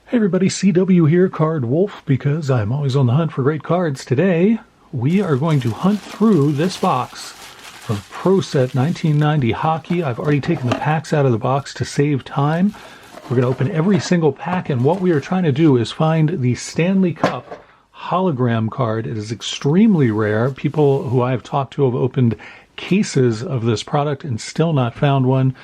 Hey everybody, CW here, Card Wolf, because I'm always on the hunt for great cards. Today, we are going to hunt through this box of ProSet 1990 Hockey. I've already taken the packs out of the box to save time. We're going to open every single pack, and what we are trying to do is find the Stanley Cup Hologram card. It is extremely rare. People who I have talked to have opened cases of this product and still not found one.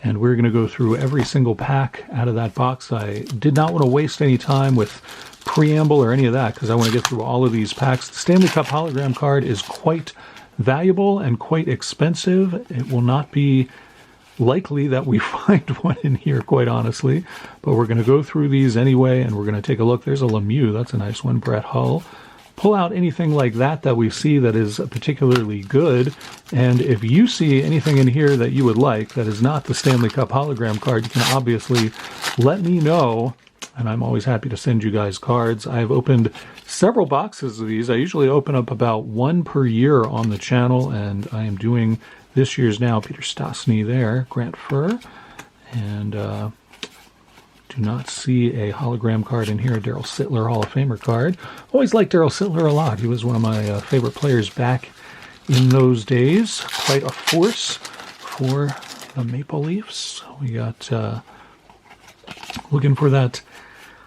And we're going to go through every single pack out of that box. I did not want to waste any time with preamble or any of that because I want to get through all of these packs. The Stanley Cup Hologram card is quite valuable and quite expensive. It will not be likely that we find one in here, quite honestly. But we're going to go through these anyway, and we're going to take a look. There's a Lemieux. That's a nice one. Brett Hull. Pull out anything like that we see that is particularly good, and if you see anything in here that you would like that is not the Stanley Cup Hologram card, you can obviously let me know, and I'm always happy to send you guys cards. I have opened several boxes of these. I usually open up about one per year on the channel, and I am doing this year's now. Peter Stastny there, Grant Furr, and do not see a hologram card in here. Daryl Sittler Hall of Famer card. Always liked Daryl Sittler a lot. He was one of my favorite players back in those days. Quite a force for the Maple Leafs. We got looking for that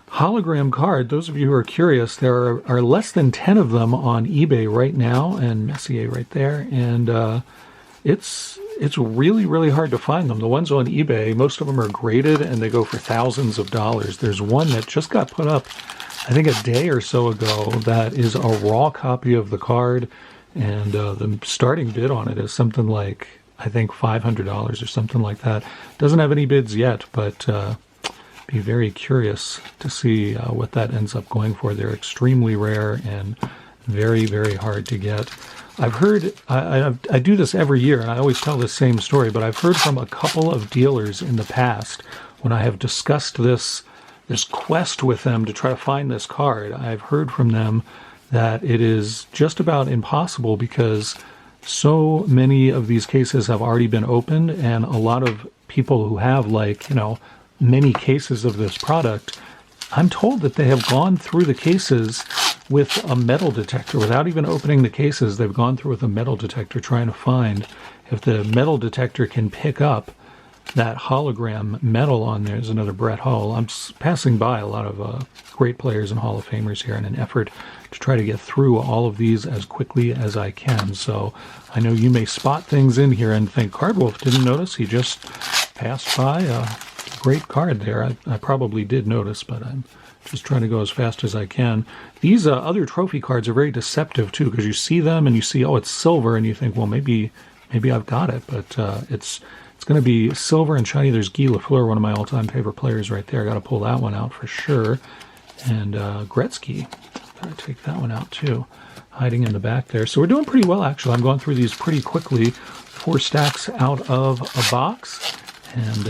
hologram card. Those of you who are curious, there are less than 10 of them on eBay right now, and Messier right there, and it's really, really hard to find them. The ones on eBay, most of them are graded, and they go for thousands of dollars. There's one that just got put up, I think a day or so ago, that is a raw copy of the card, and the starting bid on it is something like, I think, $500 or something like that. Doesn't have any bids yet, but be very curious to see what that ends up going for. They're extremely rare and very, very hard to get. I've heard, I do this every year, and I always tell this same story, but I've heard from a couple of dealers in the past when I have discussed this quest with them to try to find this card. I've heard from them that it is just about impossible because so many of these cases have already been opened, and a lot of people who have, like, many cases of this product, I'm told that they have gone through the cases with a metal detector. Without even opening the cases, they've gone through with a metal detector trying to find if the metal detector can pick up that hologram metal on there. There's another Brett Hull. I'm passing by a lot of great players and Hall of Famers here in an effort to try to get through all of these as quickly as I can. So I know you may spot things in here and think, Card Wolf didn't notice. He just passed by a great card there. I probably did notice, but I'm just trying to go as fast as I can. These other trophy cards are very deceptive too, because you see them and you see, oh, it's silver, and you think, well, maybe I've got it, but it's going to be silver and shiny. There's Guy Lafleur, one of my all-time favorite players right there. I got to pull that one out for sure. And Gretzky, got to take that one out too, hiding in the back there. So we're doing pretty well, actually. I'm going through these pretty quickly. 4 stacks out of a box, and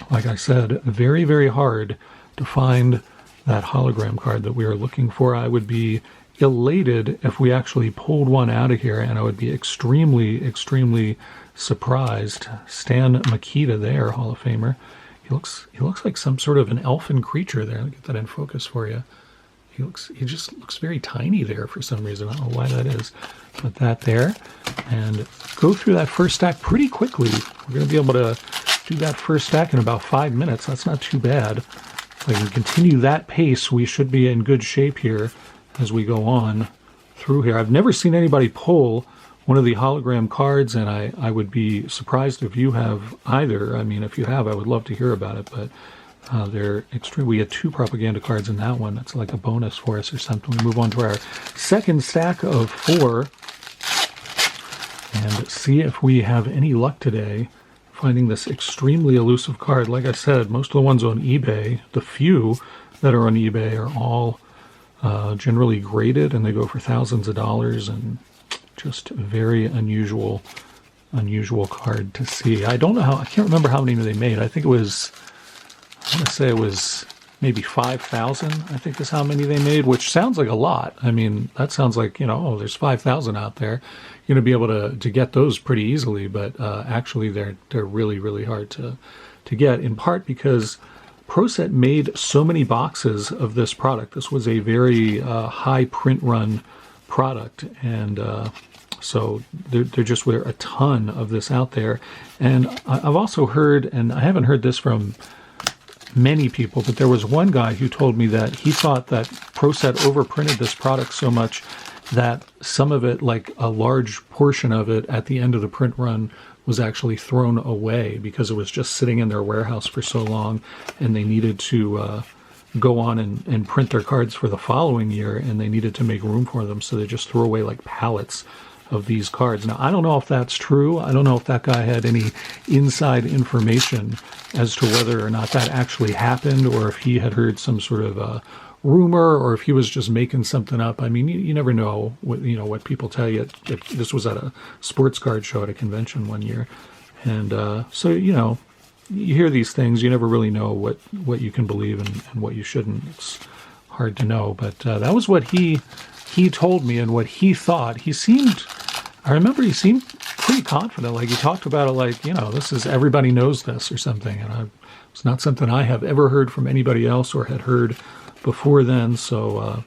like I said, very, very hard to find that hologram card that we are looking for. I would be elated if we actually pulled one out of here, and I would be extremely, extremely surprised. Stan Mikita there, Hall of Famer. He looks like some sort of an elfin creature there. I'll get that in focus for you. He just looks very tiny there for some reason. I don't know why that is. Put that there and go through that first stack pretty quickly. We're going to be able to do that first stack in about 5 minutes. That's not too bad. If I can continue that pace, we should be in good shape here as we go on through here. I've never seen anybody pull one of the hologram cards, and I would be surprised if you have either. I mean, if you have, I would love to hear about it, but they're extreme. We had 2 propaganda cards in that one. That's like a bonus for us or something. We move on to our second stack of 4 and see if we have any luck today finding this extremely elusive card. Like I said, most of the ones on eBay, the few that are on eBay, are all generally graded, and they go for thousands of dollars, and just a very unusual card to see. I can't remember how many they made. I think it was, I want to say it was maybe 5,000, I think is how many they made, which sounds like a lot. I mean, that sounds like, oh, there's 5,000 out there. You're going to be able to get those pretty easily, but actually they're really, really hard to get, in part because ProSet made so many boxes of this product. This was a very high print run product, and so there just were a ton of this out there. And I've also heard, and I haven't heard this from many people, but there was one guy who told me that he thought that ProSet overprinted this product so much that some of it, like a large portion of it at the end of the print run, was actually thrown away because it was just sitting in their warehouse for so long, and they needed to go on and print their cards for the following year, and they needed to make room for them, so they just threw away like pallets of these cards. Now, I don't know if that's true. I don't know if that guy had any inside information as to whether or not that actually happened, or if he had heard some sort of rumor, or if he was just making something up. I mean, you never know what people tell you. This was at a sports card show at a convention one year, and so you hear these things. You never really know what you can believe and what you shouldn't. It's hard to know, but that was what he told me and what he thought. I remember he seemed pretty confident. Like, he talked about it like, this is, everybody knows this or something. And it's not something I have ever heard from anybody else or had heard before then. So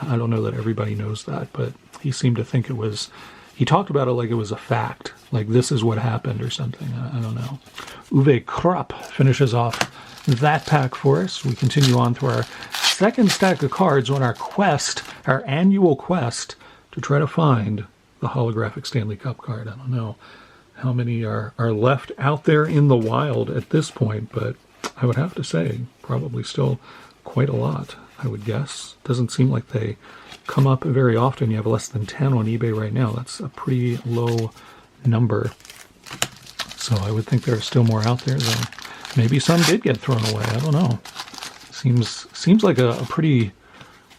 I don't know that everybody knows that, but he seemed to think he talked about it like it was a fact, like this is what happened or something. I don't know. Uwe Krupp finishes off that pack for us. We continue on to our second stack of cards on our annual quest to try to find the holographic Stanley Cup card. I don't know how many are left out there in the wild at this point, but I would have to say probably still quite a lot, I would guess. Doesn't seem like they come up very often. You have less than 10 on eBay right now. That's a pretty low number. So I would think there are still more out there, though. Maybe some did get thrown away. I don't know. Seems like a pretty...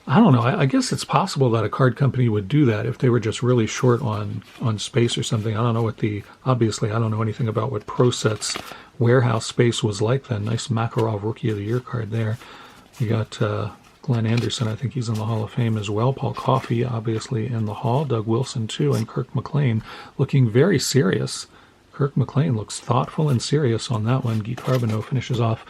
I don't know. I guess it's possible that a card company would do that if they were just really short on space or something. I don't know obviously I don't know anything about what ProSet's warehouse space was like then. Nice Makarov Rookie of the Year card there. We got Glenn Anderson. I think he's in the Hall of Fame as well. Paul Coffey, obviously, in the Hall. Doug Wilson, too. And Kirk McLean looking very serious. Kirk McLean looks thoughtful and serious on that one. Guy Carbonneau finishes off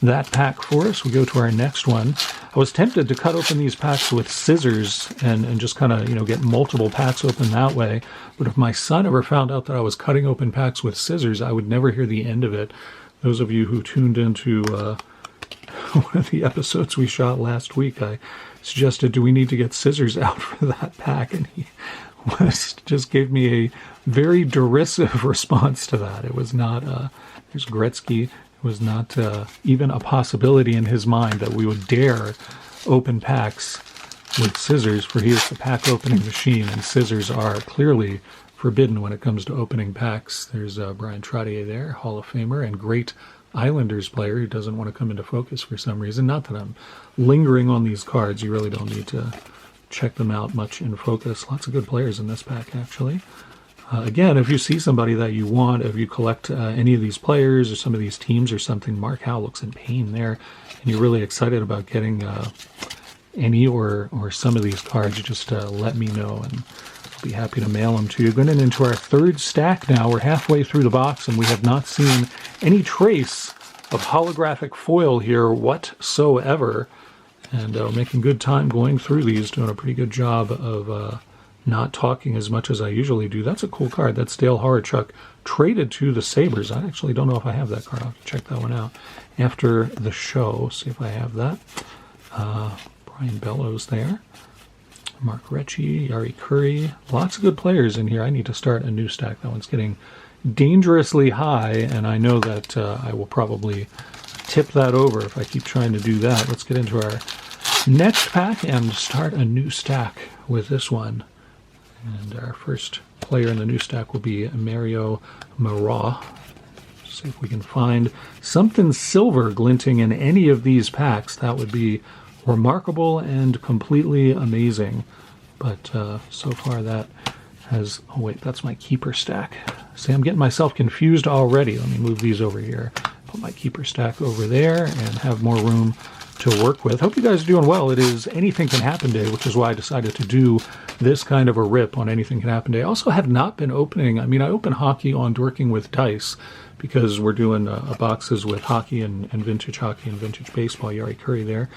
that pack for us. We go to our next one. I was tempted to cut open these packs with scissors and just kind of, get multiple packs open that way. But if my son ever found out that I was cutting open packs with scissors, I would never hear the end of it. Those of you who tuned into one of the episodes we shot last week, I suggested, do we need to get scissors out for that pack? And he just gave me a very derisive response to that. It was not, there's Gretzky. It was not even a possibility in his mind that we would dare open packs with scissors, for he is the pack opening machine, and scissors are clearly forbidden when it comes to opening packs. There's Brian Trottier there, Hall of Famer and great Islanders player who doesn't want to come into focus for some reason. Not that I'm lingering on these cards. You really don't need to check them out much in focus. Lots of good players in this pack, actually. Again, if you see somebody that you want, if you collect any of these players or some of these teams or something, Mark Howe looks in pain there, and you're really excited about getting any or some of these cards, just let me know, and I'll be happy to mail them to you. Going into our third stack now. We're halfway through the box, and we have not seen any trace of holographic foil here whatsoever, and making good time going through these, doing a pretty good job of... not talking as much as I usually do. That's a cool card. That's Dale Horachuk, traded to the Sabres. I actually don't know if I have that card. I'll have to check that one out after the show, see if I have that. Brian Bellows there. Mark Recchi, Yari Curry. Lots of good players in here. I need to start a new stack. That one's getting dangerously high, and I know that I will probably tip that over if I keep trying to do that. Let's get into our next pack and start a new stack with this one. And our first player in the new stack will be Mario Marat. See if we can find something silver glinting in any of these packs. That would be remarkable and completely amazing. But so far that has... Oh, wait, that's my keeper stack. See, I'm getting myself confused already. Let me move these over here. Put my keeper stack over there and have more room to work with. Hope you guys are doing well. It is Anything Can Happen Day, which is why I decided to do this kind of a rip on Anything Can Happen Day. I also have not been opening, I open hockey on Dorking with dice because we're doing boxes with hockey and vintage baseball, Yari Curry there.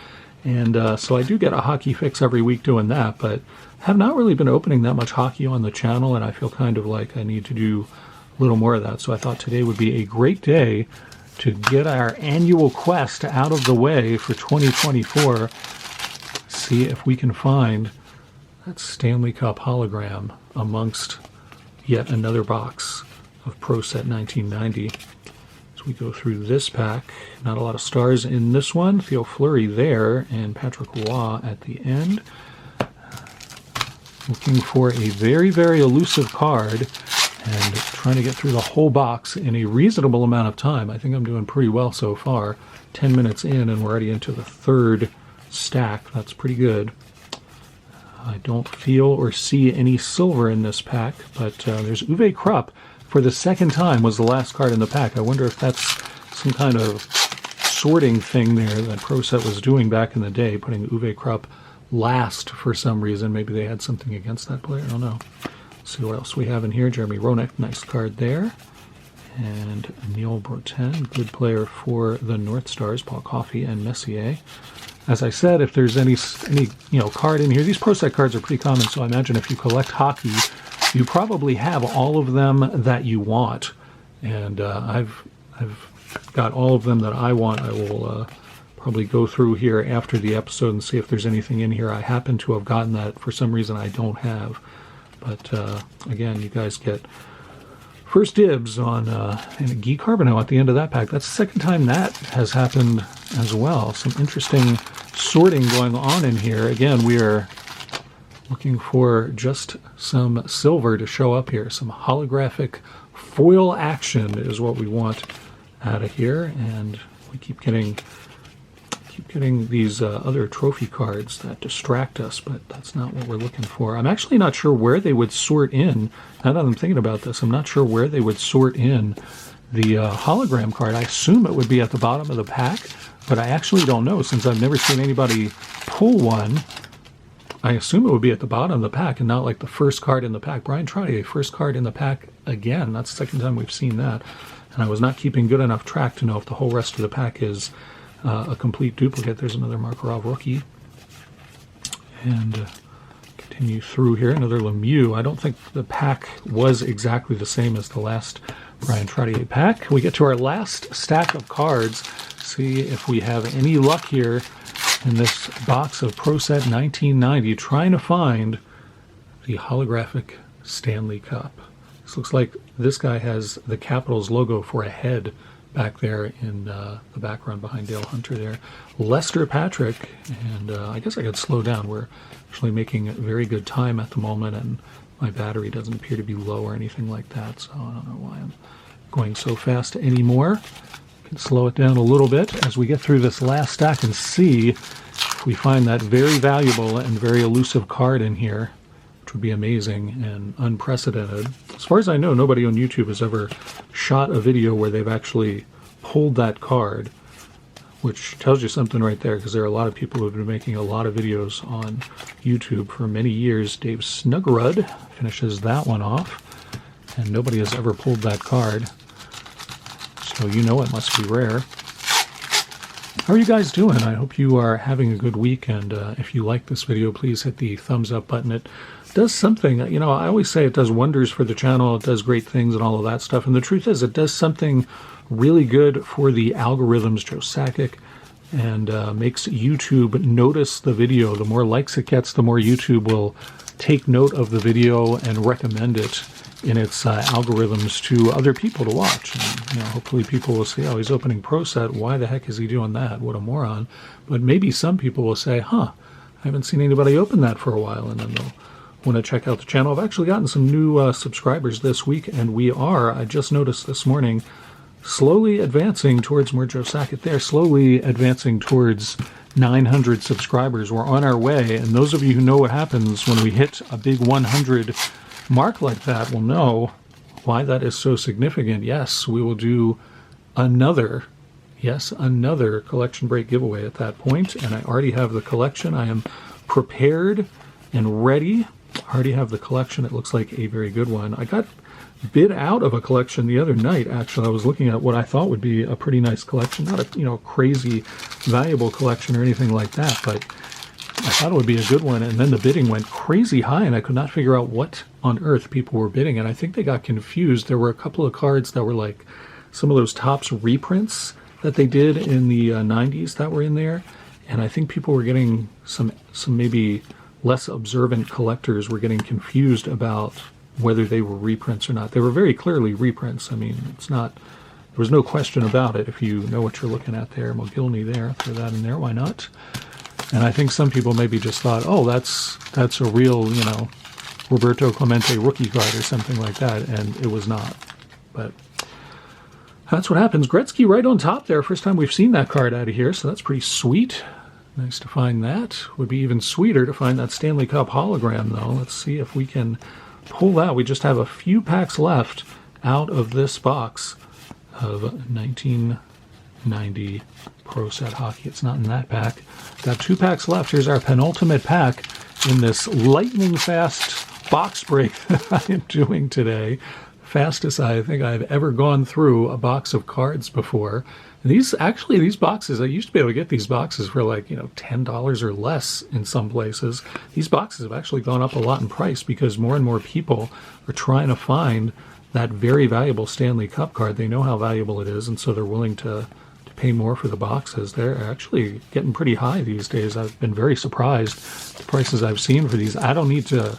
And so I do get a hockey fix every week doing that, but have not really been opening that much hockey on the channel, and I feel kind of like I need to do a little more of that. So I thought today would be a great day to get our annual quest out of the way for 2024. See if we can find that Stanley Cup hologram amongst yet another box of ProSet 1990. As we go through this pack, not a lot of stars in this one. Theo Fleury there and Patrick Roy at the end. Looking for a very, very elusive card and trying to get through the whole box in a reasonable amount of time. I think I'm doing pretty well so far. 10 minutes in and we're already into the third stack. That's pretty good. I don't feel or see any silver in this pack, but there's Uwe Krupp for the second time was the last card in the pack. I wonder if that's some kind of sorting thing there that ProSet was doing back in the day, putting Uwe Krupp last for some reason. Maybe they had something against that player. I don't know. Let's see what else we have in here. Jeremy Roenick, nice card there. And Neil Broten, good player for the North Stars. Paul Coffey and Messier. As I said, if there's any card in here, these ProSet cards are pretty common, so I imagine if you collect hockey, you probably have all of them that you want. And I've got all of them that I want. I will probably go through here after the episode and see if there's anything in here I happen to have gotten that for some reason I don't have. But again, you guys get first dibs on and a Guy Carbonneau at the end of that pack. That's the second time that has happened as well. Some interesting sorting going on in here. Again, we are looking for just some silver to show up here. Some holographic foil action is what we want out of here. And we keep getting these other trophy cards that distract us, but that's not what we're looking for. I'm actually not sure where they would sort in. Now that I'm thinking about this, I'm not sure where they would sort in the hologram card. I assume it would be at the bottom of the pack, but I actually don't know since I've never seen anybody pull one. I assume it would be at the bottom of the pack and not like the first card in the pack. Brian Trottier, first card in the pack again. That's the second time we've seen that. And I was not keeping good enough track to know if the whole rest of the pack is a complete duplicate. There's another Markarov rookie. And continue through here. Another Lemieux. I don't think the pack was exactly the same as the last Brian Trottier pack. We get to our last stack of cards. See if we have any luck here in this box of ProSet 1990. Trying to find the holographic Stanley Cup. This looks like this guy has the Capitals logo for a head back there in the background behind Dale Hunter there. Lester Patrick, and I guess I could slow down. We're actually making very good time at the moment, and my battery doesn't appear to be low or anything like that, so I don't know why I'm going so fast anymore. Can slow it down a little bit as we get through this last stack and see if we find that very valuable and very elusive card in here, which would be amazing and unprecedented. As far as I know, nobody on YouTube has ever shot a video where they've actually pulled that card, which tells you something right there, because there are a lot of people who have been making a lot of videos on YouTube for many years. Dave Snuggerud finishes that one off, and nobody has ever pulled that card, so you know it must be rare. How are you guys doing? I hope you are having a good week, and if you like this video, please hit the thumbs up button. It does something, I always say it does wonders for the channel, it does great things and all of that stuff, and the truth is it does something really good for the algorithms, Joe Sakic, and makes YouTube notice the video. The more likes it gets, the more YouTube will take note of the video and recommend it in its algorithms to other people to watch. And, hopefully people will say, oh, he's opening ProSet, why the heck is he doing that? What a moron. But maybe some people will say, I haven't seen anybody open that for a while, and then they'll want to check out the channel. I've actually gotten some new subscribers this week, and we are, I just noticed this morning, slowly advancing towards more Joe Sakic there, slowly advancing towards 900 subscribers. We're on our way, and those of you who know what happens when we hit a big 100 mark like that will know why that is so significant. Yes, we will do another Yes, another collection break giveaway at that point, and I already have the collection. I am prepared and ready. I already have the collection. It looks like a very good one. I got bid out of a collection the other night, actually. I was looking at what I thought would be a pretty nice collection. Not a, crazy valuable collection or anything like that, but I thought it would be a good one, and then the bidding went crazy high, and I could not figure out what on earth people were bidding, and I think they got confused. There were a couple of cards that were like some of those Topps reprints that they did in the 90s that were in there, and I think people were getting some maybe less observant collectors were getting confused about whether they were reprints or not. They were very clearly reprints. I mean, there was no question about it if you know what you're looking at there. McGillney there, throw that in there, why not? And I think some people maybe just thought, oh, that's a real, Roberto Clemente rookie card or something like that, and it was not. But that's what happens. Gretzky right on top there. First time we've seen that card out of here, so that's pretty sweet. Nice to find that. Would be even sweeter to find that Stanley Cup hologram, though. Let's see if we can pull that. We just have a few packs left out of this box of 1990 ProSet Hockey. It's not in that pack. Got 2 packs left. Here's our penultimate pack in this lightning fast box break that I am doing today. Fastest I think I've ever gone through a box of cards before. And these boxes, I used to be able to get these boxes for like, $10 or less in some places. These boxes have actually gone up a lot in price because more and more people are trying to find that very valuable Stanley Cup card. They know how valuable it is, and so they're willing to pay more for the boxes. They're actually getting pretty high these days. I've been very surprised the prices I've seen for these. I don't need to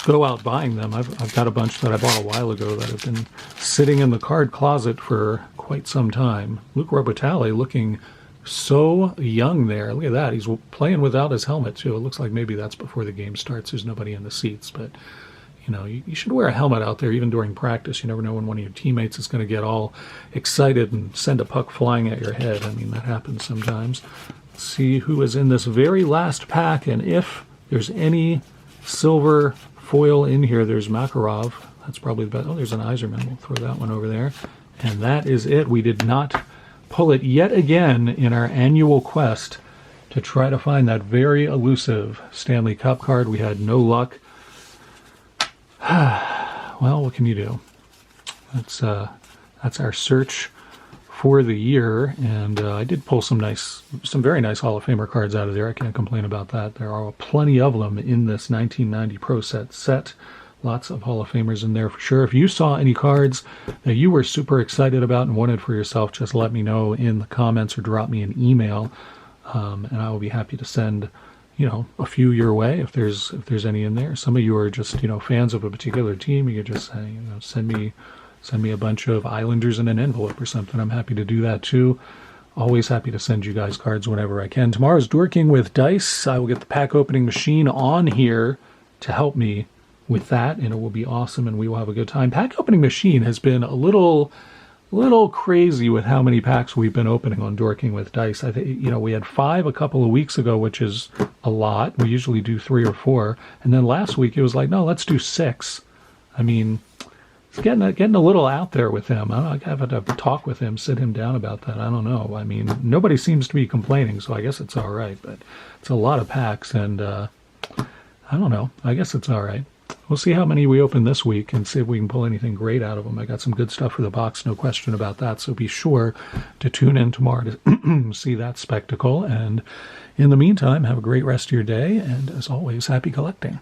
go out buying them. I've got a bunch that I bought a while ago that have been sitting in the card closet for quite some time. Luc Robitaille looking so young there. Look at that. He's playing without his helmet too. It looks like maybe that's before the game starts. There's nobody in the seats, but you should wear a helmet out there even during practice. You never know when one of your teammates is going to get all excited and send a puck flying at your head. I mean, that happens sometimes. Let's see who is in this very last pack, and if there's any silver foil in here, there's Makarov. That's probably the best. Oh, there's an Yzerman. We'll throw that one over there. And that is it. We did not pull it yet again in our annual quest to try to find that very elusive Stanley Cup card. We had no luck. Well, what can you do? That's our search for the year, and I did pull some very nice Hall of Famer cards out of there. I can't complain about that. There are plenty of them in this 1990 ProSet set. Lots of Hall of Famers in there for sure. If you saw any cards that you were super excited about and wanted for yourself, just let me know in the comments or drop me an email, and I will be happy to send a few your way if there's any in there. Some of you are just fans of a particular team. You could just say, send me a bunch of Islanders in an envelope or something. I'm happy to do that too. Always happy to send you guys cards whenever I can. Tomorrow's Dorking with Dice. I will get the pack opening machine on here to help me with that, and it will be awesome, and we will have a good time. Pack opening machine has been a little crazy with how many packs we've been opening on Dorking with Dice. I think we had 5 a couple of weeks ago, which is a lot. We usually do 3 or 4, and then last week it was like, no, let's do 6. I mean, it's getting a little out there with him. I have to talk with him, sit him down about that. I don't know. I mean, nobody seems to be complaining, so I guess it's all right. But it's a lot of packs, and I don't know. I guess it's all right. We'll see how many we open this week and see if we can pull anything great out of them. I got some good stuff for the box, no question about that. So be sure to tune in tomorrow to see that spectacle. And in the meantime, have a great rest of your day. And as always, happy collecting.